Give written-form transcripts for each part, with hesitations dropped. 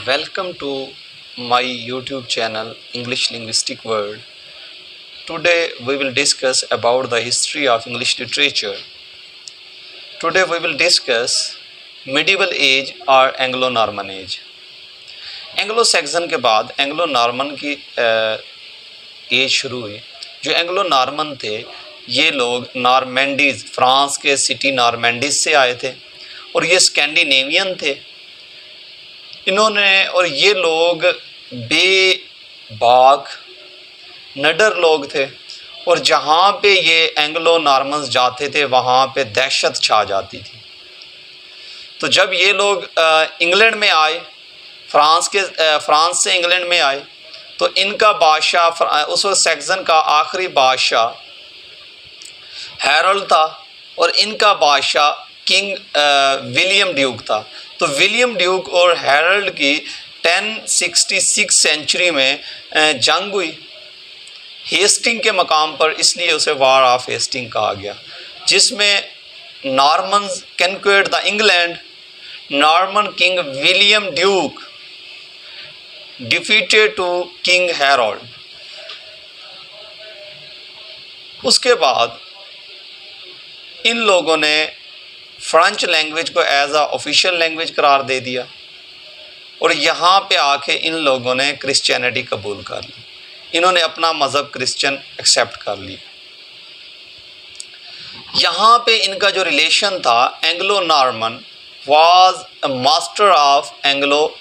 Welcome to my YouTube channel English Linguistic World. Today we will discuss about the history of English literature. Today we will discuss medieval age और Anglo-Norman as. Anglo Saxon के बाद Anglo Norman की as शुरू हुई. जो Anglo Norman थे ये लोग नॉर्मैंडीज, फ्रांस के सिटी नॉर्मैंडीज से आए थे और ये स्कैंडिनेवियन थे. इन्होंने और ये लोग बेबाक नडर लोग थे और जहाँ पे ये एंग्लो नॉर्मन्स जाते थे वहाँ पे दहशत छा जाती थी. तो जब ये लोग इंग्लैंड में आए, फ्रांस से इंग्लैंड में आए, तो इनका बादशाह उस वक्त सैक्सन का आखिरी बादशाह हैरोल्ड था और इनका बादशाह किंग विलियम ड्यूक था. तो विलियम ड्यूक और हैरोल्ड की 1066 सेंचुरी में जंग हुई हेस्टिंग के मकाम पर, इसलिए उसे वार ऑफ हेस्टिंग कहा गया, जिसमें Normans conquered the England. Norman king William duke defeated to king Harold. उसके बाद इन लोगों ने फ्रेंच लैंग्वेज को एज आ ऑफिशियल लैंग्वेज करार दे दिया और यहाँ पे आके इन लोगों ने क्रिश्चियनिटी कबूल कर ली. इन्होंने अपना मज़हब क्रिश्चियन एक्सेप्ट कर लिया. यहाँ पे इनका जो रिलेशन था, Anglo Norman was a master of Anglo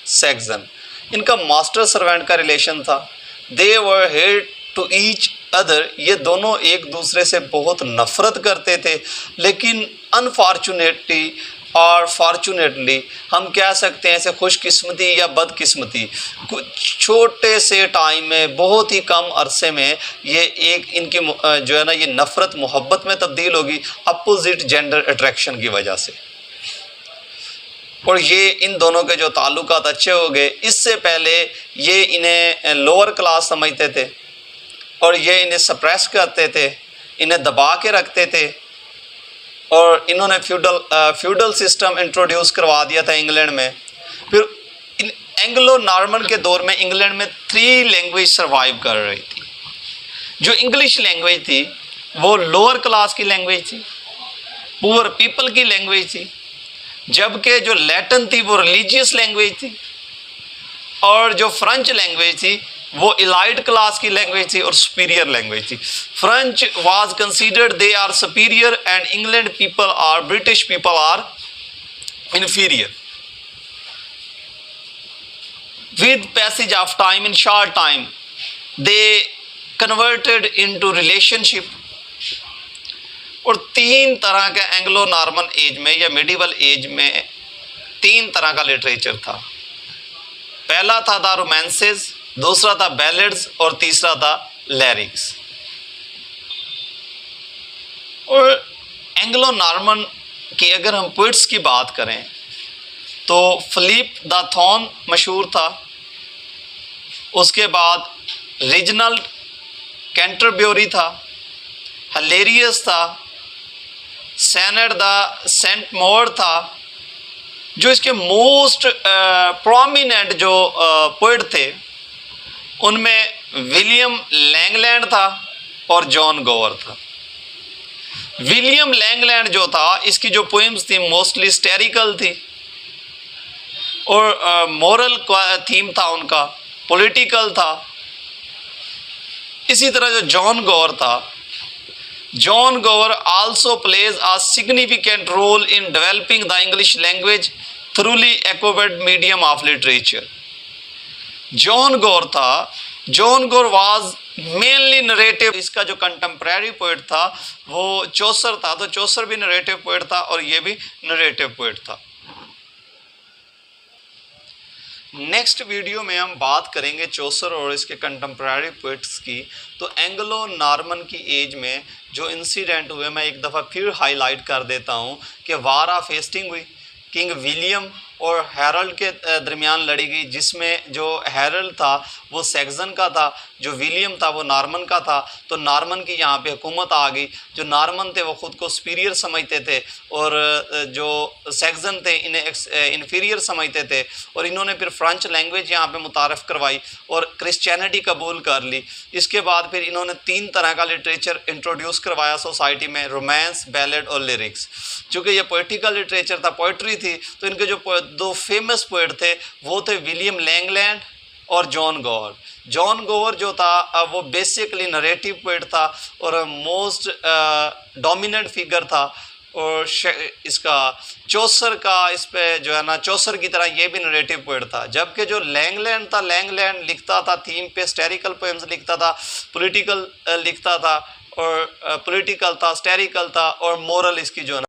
Saxon. इनका मास्टर सर्वेंट का रिलेशन था. दे वर हेट टू ईच अदर. ये दोनों एक दूसरे से बहुत नफ़रत करते थे, लेकिन अनफॉर्चुनेटली और फॉर्चुनेटली हम कह सकते हैं, ऐसे खुशकिस्मती या बदकिस्मती, कुछ छोटे से टाइम में, बहुत ही कम अरसे में ये एक इनकी जो है ना, ये नफ़रत मोहब्बत में तब्दील होगी अपोजिट जेंडर अट्रैक्शन की वजह से. और ये इन दोनों के जो ताल्लुकात अच्छे हो गए. इससे पहले ये इन्हें लोअर क्लास समझते थे और ये इन्हें सप्रेस करते थे, इन्हें दबा के रखते थे और इन्होंने फ्यूडल सिस्टम इंट्रोड्यूस करवा दिया था इंग्लैंड में. फिर इन एंग्लो नॉर्मन के दौर में इंग्लैंड में 3 लैंग्वेज सर्वाइव कर रही थी. जो इंग्लिश लैंग्वेज थी वो लोअर क्लास की लैंग्वेज थी, पुअर पीपल की लैंग्वेज थी, जबकि जो लैटिन थी वो रिलीजियस लैंग्वेज थी और जो फ्रेंच लैंग्वेज थी वो इलाइट क्लास की लैंग्वेज थी और सुपीरियर लैंग्वेज थी. French was considered they are superior and England people are, British people are inferior. With passage of time, in short time, they converted into relationship. और 3 तरह के Anglo Norman as में या medieval as में 3 तरह का literature था. पहला था द रोमांसेस, दूसरा था बैलेड्स और तीसरा था लिरिक्स. और एंग्लो नॉर्मन की अगर हम पोइट्स की बात करें तो फिलिप द थॉर्न मशहूर था. उसके बाद रीजनल्ड कैंटरब्यूरी था, हिलेरियस था, सैनड द सेंट मोर था. जो इसके मोस्ट प्रोमिनेंट जो पोइट थे उनमें विलियम लैंगलैंड था और जॉन गोवर था. विलियम लैंगलैंड जो था, इसकी जो पोइम्स थी मोस्टली हिस्टोरिकल थी और मोरल थीम था उनका, पॉलिटिकल था. इसी तरह जो जॉन गोवर था, John Gower also plays a significant role in developing the English language thoroughly acquired medium of literature. John Gower था, जॉन गोर वाज मेनली नरेटिव. इसका जो कंटेम्प्रेरी पोइट था वो चौसर था, तो चौसर भी नरेटिव पोइट था और ये भी नरेटिव पोइट था. नेक्स्ट वीडियो में हम बात करेंगे चौसर और इसके कंटेम्प्रेरी पोइट्स की. तो एंग्लो नॉर्मन की एज में जो इंसिडेंट हुए मैं एक दफ़ा फिर हाईलाइट कर देता हूँ कि वार ऑफ हेस्टिंग हुई, किंग विलियम और हैरल्ड के दरमियान लड़ी गई, जिसमें जो हैरल्ड था वो सैक्सन का था, जो विलियम था वो नॉर्मन का था। तो नॉर्मन की यहाँ पे हुकूमत आ गई। जो नॉर्मन थे वो ख़ुद को सुपीरियर समझते थे और जो सैक्सन थे इन्हें इन्फीरियर समझते थे। और इन्होंने फिर फ्रेंच लैंग्वेज यहाँ पे मुतारफ़ करवाई और क्रिश्चियनिटी कबूल कर ली। इसके बाद फिर इन्होंने 3 तरह का लिटरेचर इंट्रोड्यूस करवाया सोसाइटी में, रोमांस, बैलेड और लिरिक्स। चूँकि ये पोइटिकल लिटरेचर था, पोइट्री थी, तो इनके जो 2 फेमस पोइट थे वो थे विलियम लैंगलैंड और जॉन गोवर। जॉन गोवर जो था वो बेसिकली नरेटिव पोइट था और मोस्ट डोमिनेंट फिगर था। और इसका चौसर का इस पे जो है ना, चौसर की तरह ये भी नरेटिव पोइट था। जबकि जो लैंगलैंड था, लैंगलैंड लिखता था थीम पे, हिस्टोरिकल पोएम्स लिखता था, पॉलिटिकल लिखता था और पॉलिटिकल था, हिस्टोरिकल था और मोरल इसकी जो है ना